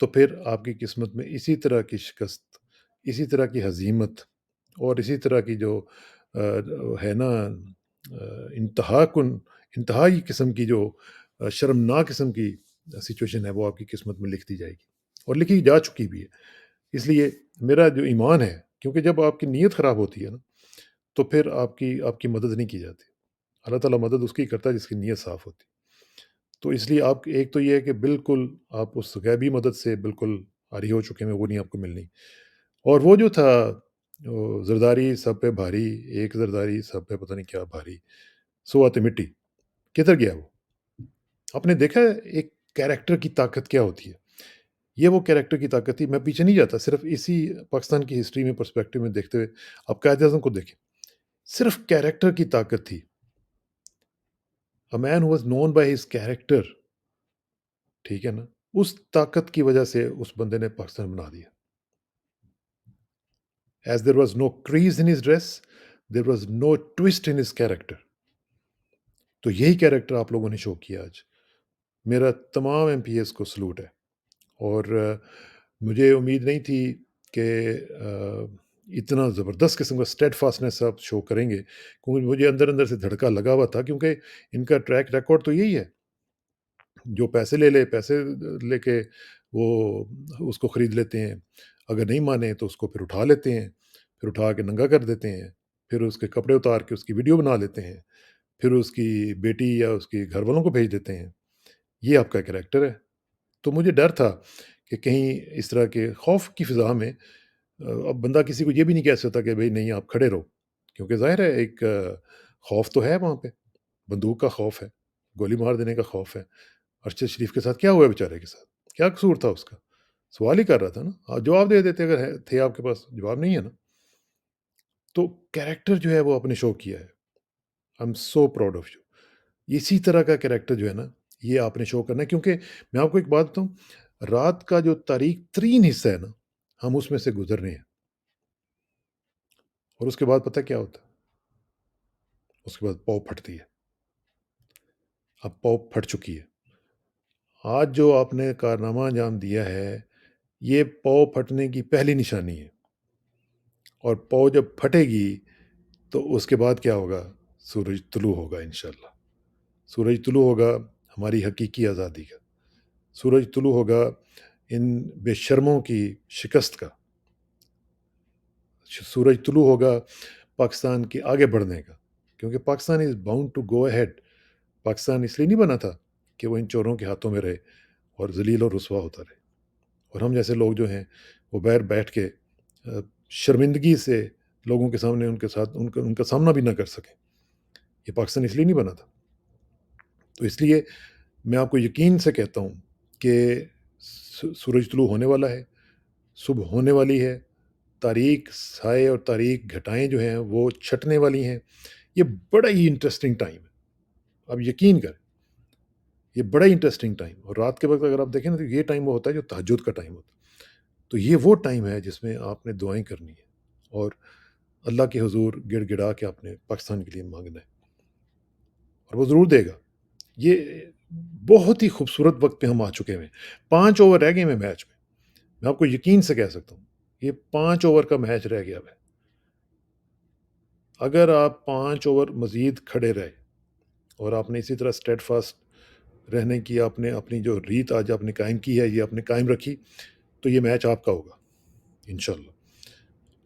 تو پھر آپ کی قسمت میں اسی طرح کی شکست، اسی طرح کی ہزیمت اور اسی طرح کی جو ہے نا انتہائی قسم کی جو شرمناک قسم کی سچویشن ہے وہ آپ کی قسمت میں لکھ دی جائے گی اور لکھی جا چکی بھی ہے۔ اس لیے میرا جو ایمان ہے، کیونکہ جب آپ کی نیت خراب ہوتی ہے نا تو پھر آپ کی مدد نہیں کی جاتی۔ اللہ تعالیٰ مدد اس کی کرتا ہے جس کی نیت صاف ہوتی ہے۔ تو اس لیے آپ ایک تو یہ ہے کہ بالکل آپ اس غیبی مدد سے بالکل عاری ہو چکے ہیں، وہ نہیں آپ کو ملنی۔ اور وہ جو تھا وہ زرداری سب پہ بھاری، ایک زرداری سب پہ پتہ نہیں کیا بھاری، سو آتے مٹی، کدھر گیا وہ؟ آپ نے دیکھا ہے ایک کیریکٹر کی طاقت کیا ہوتی ہے؟ یہ وہ کیریکٹر کی طاقت تھی۔ میں پیچھے نہیں جاتا، صرف اسی پاکستان کی ہسٹری میں پرسپیکٹو میں دیکھتے ہوئے آپ قائد اعظم کو دیکھیں، صرف کیریکٹر کی طاقت تھی۔ A man who was known by his character، ٹھیک ہے نا، اس طاقت کی وجہ سے اس بندے نے پاکستان بنا دیا۔ As there was no crease in his dress, there was no twist in his character۔ تو یہی کیریکٹر آپ لوگوں نے شو کیا آج۔ میرا تمام ایم پی ایس کو سلوٹ ہے اور مجھے امید نہیں تھی کہ اتنا زبردست قسم کا اسٹیڈ فاسٹنس آپ شو کریں گے، کیونکہ مجھے اندر اندر سے دھڑکا لگا ہوا تھا، کیونکہ ان کا ٹریک ریکارڈ تو یہی ہے، جو پیسے لے کے وہ اس کو خرید لیتے ہیں، اگر نہیں مانے تو اس کو پھر اٹھا لیتے ہیں، پھر اٹھا کے ننگا کر دیتے ہیں، پھر اس کے کپڑے اتار کے اس کی ویڈیو بنا لیتے ہیں، پھر اس کی بیٹی یا اس کے گھر والوں کو بھیج دیتے ہیں۔ یہ آپ کا کریکٹر ہے۔ تو مجھے ڈر تھا کہ کہیں اس طرح کے خوف کی فضا میں اب بندہ کسی کو یہ بھی نہیں کہہ سکتا کہ بھائی نہیں آپ کھڑے رہو، کیونکہ ظاہر ہے ایک خوف تو ہے وہاں پہ، بندوق کا خوف ہے، گولی مار دینے کا خوف ہے۔ ارشد شریف کے ساتھ کیا ہوا بیچارے کے ساتھ؟ کیا قصور تھا اس کا؟ سوال ہی کر رہا تھا نا، آپ جواب دے دیتے اگر تھے آپ کے پاس، جواب نہیں ہے نا۔ تو کیریکٹر جو ہے وہ آپ نے شو کیا ہے، I am so proud of you. اسی طرح کا کریکٹر جو ہے نا یہ آپ نے شو کرنا ہے، کیونکہ میں آپ کو ایک بات بتاؤں، رات کا جو تاریک ترین حصہ ہے نا ہم اس میں سے گزر رہے ہیں، اور اس کے بعد پتہ کیا ہوتا ہے؟ اس کے بعد پاؤ پھٹتی ہے۔ اب پاؤ پھٹ چکی ہے۔ آج جو آپ نے کارنامہ انجام دیا ہے یہ پاؤ پھٹنے کی پہلی نشانی ہے، اور پاؤ جب پھٹے گی تو اس کے بعد کیا ہوگا؟ سورج طلوع ہوگا انشاءاللہ۔ سورج طلوع ہوگا ہماری حقیقی آزادی کا، سورج طلوع ہوگا ان بے شرموں کی شکست کا، سورج طلوع ہوگا پاکستان کے آگے بڑھنے کا، کیونکہ Pakistan is bound to go ahead. Pakistan اس لیے نہیں بنا تھا کہ وہ ان چوروں کے ہاتھوں میں رہے اور ذلیل اور رسوا ہوتا رہے، اور ہم جیسے لوگ جو ہیں وہ باہر بیٹھ کے شرمندگی سے لوگوں کے سامنے ان کا سامنا بھی نہ کر سکیں۔ یہ پاکستان اس لیے نہیں بنا تھا۔ تو اس لیے میں آپ کو یقین سے کہتا ہوں کہ سورج طلوع ہونے والا ہے، صبح ہونے والی ہے، تاریک سائے اور تاریک گھٹائیں جو ہیں وہ چھٹنے والی ہیں۔ یہ بڑا ہی انٹرسٹنگ ٹائم ہے، آپ یقین کریں، یہ بڑا ہی انٹرسٹنگ ٹائم۔ اور رات کے وقت اگر آپ دیکھیں نا تو یہ ٹائم وہ ہوتا ہے جو تہجد کا ٹائم ہوتا ہے۔ تو یہ وہ ٹائم ہے جس میں آپ نے دعائیں کرنی ہے اور اللہ کے حضور گڑ گڑا کے آپ نے پاکستان کے لیے مانگنا ہے، اور وہ ضرور دے گا۔ یہ بہت ہی خوبصورت وقت پہ ہم آ چکے ہیں۔ 5 اوور رہ گئے ہیں میچ میں آپ کو یقین سے کہہ سکتا ہوں یہ 5 اوور کا میچ رہ گیا ہے۔ اگر آپ 5 اوور مزید کھڑے رہے اور آپ نے اسی طرح اسٹیڈ فاسٹ رہنے کی آپ نے اپنی جو ریت آج آپ نے قائم کی ہے یہ آپ نے قائم رکھی تو یہ میچ آپ کا ہوگا انشاءاللہ۔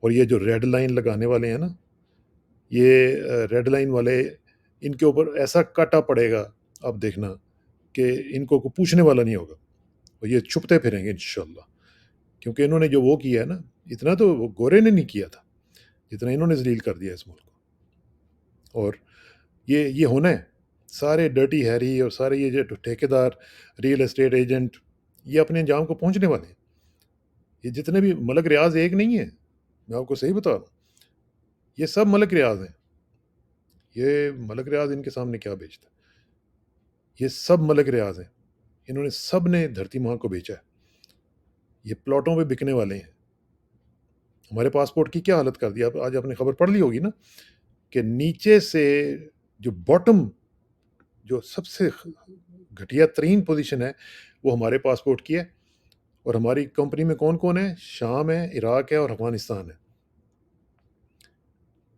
اور یہ جو ریڈ لائن لگانے والے ہیں نا، یہ ریڈ لائن والے ان کے اوپر ایسا کاٹا پڑے گا آپ دیکھنا کہ ان کو کوئی پوچھنے والا نہیں ہوگا، اور یہ چھپتے پھریں گے انشاءاللہ، کیونکہ انہوں نے جو وہ کیا ہے نا اتنا تو وہ گورے نے نہیں کیا تھا جتنا انہوں نے ذلیل کر دیا اس ملک کو۔ اور یہ ہونا ہے۔ سارے ڈرٹی ہیری اور سارے یہ جو ٹھیکیدار ریئل اسٹیٹ ایجنٹ یہ اپنے انجام کو پہنچنے والے ہیں۔ یہ جتنے بھی ملک ریاض ایک نہیں ہے، میں آپ کو صحیح بتا رہا ہوں، یہ سب ملک ریاض ہیں۔ یہ ملک ریاض ان کے سامنے کیا بیچتا ہے؟ یہ سب ملک ریاض ہیں، انہوں نے سب نے دھرتی ماں کو بیچا ہے، یہ پلاٹوں پہ بکنے والے ہیں۔ ہمارے پاسپورٹ کی کیا حالت کر دی؟ آج آپ نے خبر پڑھ لی ہوگی نا کہ نیچے سے جو باٹم جو سب سے گھٹیا ترین پوزیشن ہے وہ ہمارے پاسپورٹ کی ہے، اور ہماری کمپنی میں کون کون ہے؟ شام ہے، عراق ہے اور افغانستان ہے۔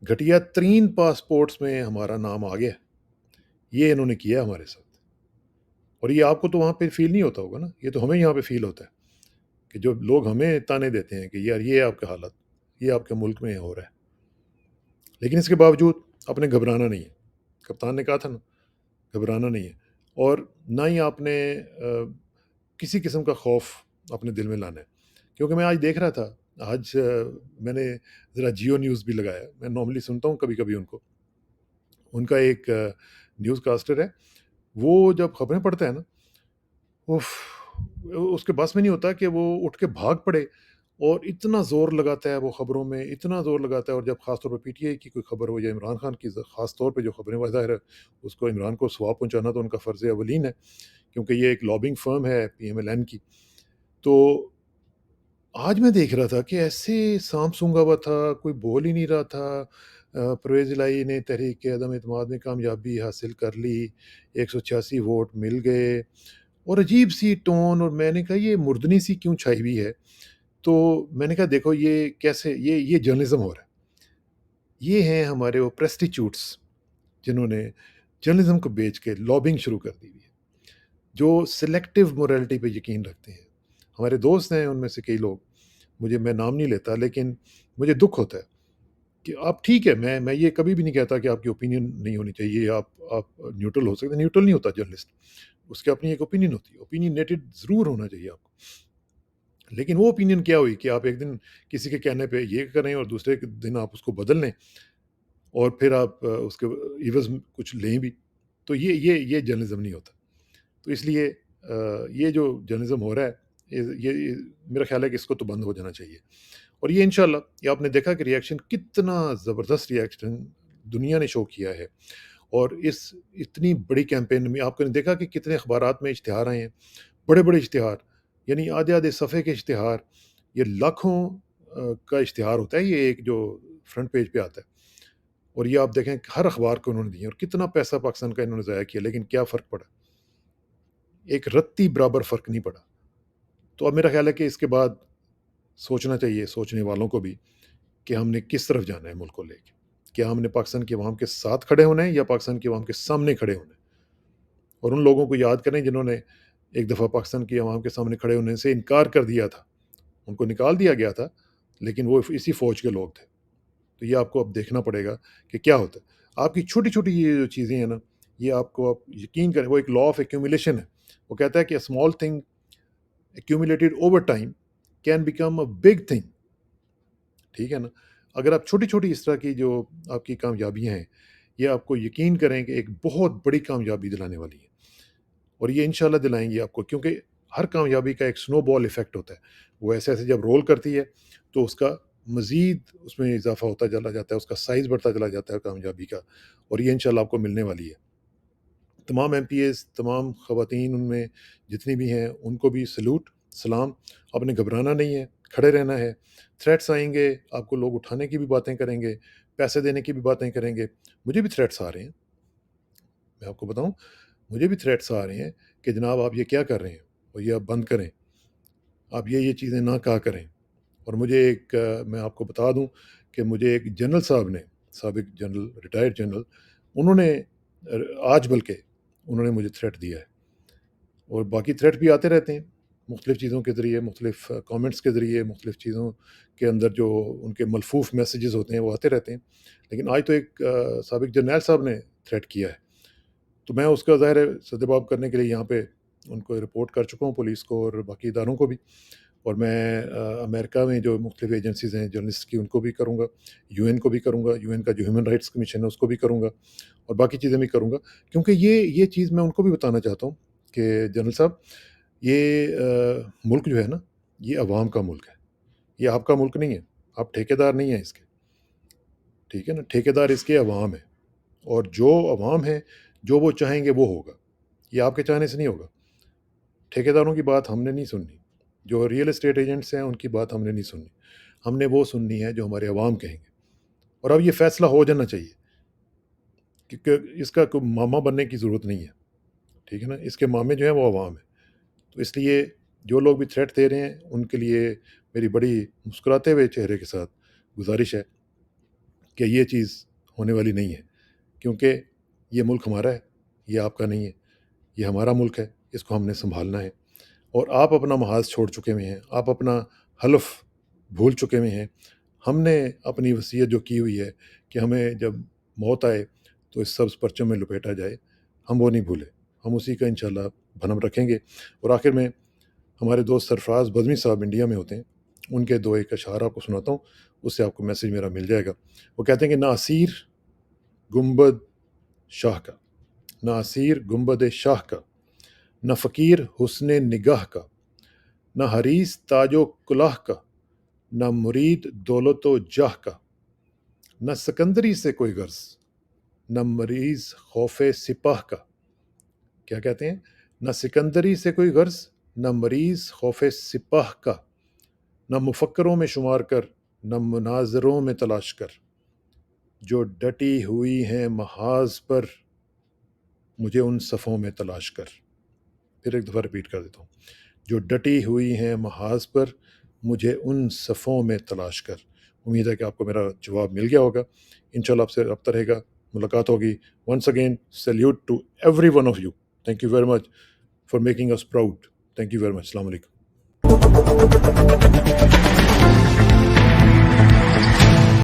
گھٹیا ترین پاسپورٹس میں ہمارا نام آ گیا، یہ انہوں نے کیا ہمارے ساتھ۔ اور یہ آپ کو تو وہاں پہ فیل نہیں ہوتا ہوگا نا، یہ تو ہمیں یہاں پہ فیل ہوتا ہے کہ جو لوگ ہمیں تانے دیتے ہیں کہ یار یہ آپ کا حالت، یہ آپ کے ملک میں ہو رہا ہے، لیکن اس کے باوجود آپ نے گھبرانا نہیں ہے۔ کپتان نے کہا تھا نا، گھبرانا نہیں ہے، اور نہ ہی آپ نے کسی قسم کا خوف اپنے دل میں لانا ہے۔ کیونکہ میں آج دیکھ رہا تھا، آج میں نے ذرا جیو نیوز بھی لگایا، میں نارملی سنتا ہوں کبھی کبھی ان کو، ان کا ایک نیوز کاسٹر ہے، وہ جب خبریں پڑھتا ہے نا، اف، اس کے بس میں نہیں ہوتا کہ وہ اٹھ کے بھاگ پڑے، اور اتنا زور لگاتا ہے وہ خبروں میں، اتنا زور لگاتا ہے، اور جب خاص طور پہ پی ٹی آئی کی کوئی خبر ہو یا عمران خان کی خاص طور پہ جو خبریں، ظاہر ہے اس کو عمران کو ثواب پہنچانا تو ان کا فرض اولین ہے، کیونکہ یہ ایک لابنگ فرم ہے پی ایم ایل این کی۔ تو آج میں دیکھ رہا تھا کہ ایسے سام سونگا ہوا تھا، کوئی بول ہی نہیں رہا تھا، پرویز الہی نے تحریک عدم اعتماد میں کامیابی حاصل کر لی، 186 ووٹ مل گئے، اور عجیب سی ٹون، اور میں نے کہا یہ مردنی سی کیوں چھائی ہوئی ہے؟ تو میں نے کہا دیکھو یہ کیسے، یہ جرنلزم ہو رہا ہے، یہ ہیں ہمارے وہ پریسٹیچیوٹس جنہوں نے جرنلزم کو بیچ کے لابنگ شروع کر دی ہوئی ہے، جو سلیکٹیو موریلٹی پہ یقین رکھتے ہیں۔ ہمارے دوست ہیں ان میں سے کئی لوگ، میں نام نہیں لیتا، لیکن مجھے دکھ ہوتا ہے کہ آپ ٹھیک ہے، میں یہ کبھی بھی نہیں کہتا کہ آپ کی اوپینین نہیں ہونی چاہیے، آپ نیوٹرل ہو سکتے، نیوٹرل نہیں ہوتا جرنلسٹ، اس کی اپنی ایک اوپینین ہوتی ہے، اوپینینیٹڈ ضرور ہونا چاہیے آپ کو، لیکن وہ اوپینین کیا ہوئی کہ آپ ایک دن کسی کے کہنے پہ یہ کریں اور دوسرے دن آپ اس کو بدل لیں، اور پھر آپ اس کے عوض کچھ لیں بھی، تو یہ جرنلزم نہیں ہوتا۔ تو اس لیے یہ جو جرنلزم ہو رہا ہے، یہ میرا خیال ہے کہ اس کو تو بند ہو جانا چاہیے، اور یہ انشاءاللہ، یہ آپ نے دیکھا کہ ریئیکشن کتنا زبردست ریئیکشن دنیا نے شو کیا ہے، اور اس اتنی بڑی کیمپین میں آپ نے دیکھا کہ کتنے اخبارات میں اشتہار آئے ہیں، بڑے بڑے اشتہار، یعنی آدھے آدھے صفحے کے اشتہار، یہ لاکھوں کا اشتہار ہوتا ہے، یہ ایک جو فرنٹ پیج پہ آتا ہے، اور یہ آپ دیکھیں کہ ہر اخبار کو انہوں نے دیا، اور کتنا پیسہ پاکستان کا انہوں نے ضائع کیا، لیکن کیا فرق پڑا؟ ایک رتی برابر فرق نہیں پڑا۔ تو اب میرا خیال ہے کہ اس کے بعد سوچنا چاہیے سوچنے والوں کو بھی کہ ہم نے کس طرف جانا ہے ملک کو لے کے، کیا ہم نے پاکستان کی عوام کے ساتھ کھڑے ہونا ہے یا پاکستان کی عوام کے سامنے کھڑے ہونا ہے؟ اور ان لوگوں کو یاد کریں جنہوں نے ایک دفعہ پاکستان کی عوام کے سامنے کھڑے ہونے سے انکار کر دیا تھا، ان کو نکال دیا گیا تھا، لیکن وہ اسی فوج کے لوگ تھے۔ تو یہ آپ کو اب دیکھنا پڑے گا کہ کیا ہوتا ہے۔ آپ کی چھوٹی چھوٹی یہ جو چیزیں ہیں نا، یہ آپ کو آپ یقین کریں، وہ ایک لا آف ایکومولیشن ہے، وہ کہتا ہے کہ small thing accumulated over time can become a big thing, ٹھیک ہے نا؟ اگر آپ چھوٹی چھوٹی اس طرح کی جو آپ کی کامیابیاں ہیں، یہ آپ کو یقین کریں کہ ایک بہت بڑی کامیابی دلانے والی ہے، اور یہ انشاءاللہ دلائیں گی آپ کو، کیونکہ ہر کامیابی کا ایک سنو بال ایفیکٹ ہوتا ہے، وہ ایسے ایسے جب رول کرتی ہے تو اس کا مزید اس میں اضافہ ہوتا چلا جاتا ہے، اس کا سائز بڑھتا چلا جاتا ہے کامیابی کا، اور یہ انشاءاللہ آپ کو ملنے والی ہے۔ تمام ایم پی ایز، تمام خواتین ان میں جتنی بھی ہیں، ان کو بھی سلوٹ، سلام، آپ نے گھبرانا نہیں ہے، کھڑے رہنا ہے۔ تھریٹس آئیں گے، آپ کو لوگ اٹھانے کی بھی باتیں کریں گے، پیسے دینے کی بھی باتیں کریں گے، مجھے بھی تھریٹس آ رہے ہیں، میں آپ کو بتاؤں، مجھے بھی تھریٹس آ رہے ہیں کہ جناب آپ یہ کیا کر رہے ہیں، اور یہ آپ بند کریں، آپ یہ چیزیں نہ کہا کریں۔ اور مجھے ایک میں آپ کو بتا دوں کہ مجھے ایک جنرل صاحب نے، سابق جنرل، ریٹائرڈ جنرل، انہوں نے آج بلکہ انہوں نے مجھے تھریٹ دیا ہے، اور باقی تھریٹ بھی آتے رہتے ہیں مختلف چیزوں کے ذریعے، مختلف کامنٹس کے ذریعے، مختلف چیزوں کے اندر جو ان کے ملفوف میسیجز ہوتے ہیں وہ آتے رہتے ہیں، لیکن آج تو ایک سابق جرنیل صاحب نے تھریٹ کیا ہے، تو میں اس کا ظاہر ہے سدباب کرنے کے لیے یہاں پہ ان کو رپورٹ کر چکا ہوں، پولیس کو اور باقی اداروں کو بھی، اور میں امریکہ میں جو مختلف ایجنسیز ہیں جرنلسٹ کی، ان کو بھی کروں گا، یو این کو بھی کروں گا، یو این کا جو ہیومن رائٹس کمیشن ہے اس کو بھی کروں گا، اور باقی چیزیں بھی کروں گا، کیونکہ یہ چیز میں ان کو بھی بتانا چاہتا ہوں کہ جنرل صاحب، یہ ملک جو ہے نا، یہ عوام کا ملک ہے، یہ آپ کا ملک نہیں ہے، آپ ٹھیکے دار نہیں ہیں اس کے، ٹھیک ہے نا؟ ٹھیکے دار اس کے عوام ہے، اور جو عوام ہے، جو وہ چاہیں گے وہ ہوگا، یہ آپ کے چاہنے سے نہیں ہوگا۔ ٹھیکے داروں کی بات ہم نے نہیں سننی، جو ریئل اسٹیٹ ایجنٹس ہیں ان کی بات ہم نے نہیں سننی، ہم نے وہ سننی ہے جو ہمارے عوام کہیں گے، اور اب یہ فیصلہ ہو جانا چاہیے، کیونکہ اس کا کوئی ماما بننے کی ضرورت نہیں ہے، ٹھیک ہے نا؟ اس کے مامے جو ہیں وہ عوام ہے، تو اس لیے جو لوگ بھی تھریٹ دے رہے ہیں ان کے لیے میری بڑی مسکراتے ہوئے چہرے کے ساتھ گزارش ہے کہ یہ چیز ہونے والی نہیں ہے، کیونکہ یہ ملک ہمارا ہے، یہ آپ کا نہیں ہے، یہ ہمارا ملک ہے، اس کو ہم نے سنبھالنا ہے۔ اور آپ اپنا محاذ چھوڑ چکے ہوئے ہیں، آپ اپنا حلف بھول چکے ہوئے ہیں۔ ہم نے اپنی وصیت جو کی ہوئی ہے کہ ہمیں جب موت آئے تو اس سبز پرچم میں لپیٹا جائے، ہم وہ نہیں بھولے، ہم اسی کا انشاءاللہ بھنم رکھیں گے۔ اور آخر میں ہمارے دوست سرفراز بزمی صاحب انڈیا میں ہوتے ہیں، ان کے 2 ایک اشعار آپ کو سناتا ہوں، اس سے آپ کو میسیج میرا مل جائے گا۔ وہ کہتے ہیں کہ نہ اسیر گنبد شاہ کا، نہ اسیر گنبد شاہ کا، نہ فقیر حسن نگاہ کا، نہ حریص تاج و کلاه کا، نہ مرید دولت و جاہ کا، نہ سکندری سے کوئی غرض، نہ مریض خوف سپاہ کا۔ کیا کہتے ہیں؟ نہ سکندری سے کوئی غرض، نہ مریض خوف سپاہ کا، نہ مفکروں میں شمار کر، نہ مناظروں میں تلاش کر، جو ڈٹی ہوئی ہیں محاذ پر، مجھے ان صفوں میں تلاش کر۔ پھر ایک دفعہ ریپیٹ کر دیتا ہوں، جو ڈٹی ہوئی ہیں محاذ پر، مجھے ان صفوں میں تلاش کر۔ امید ہے کہ آپ کو میرا جواب مل گیا ہوگا، انشاءاللہ آپ سے رابطہ رہے گا، ملاقات ہوگی۔ Once again salute to every one of you, thank you very much for making us proud, thank you very much, السلام علیکم۔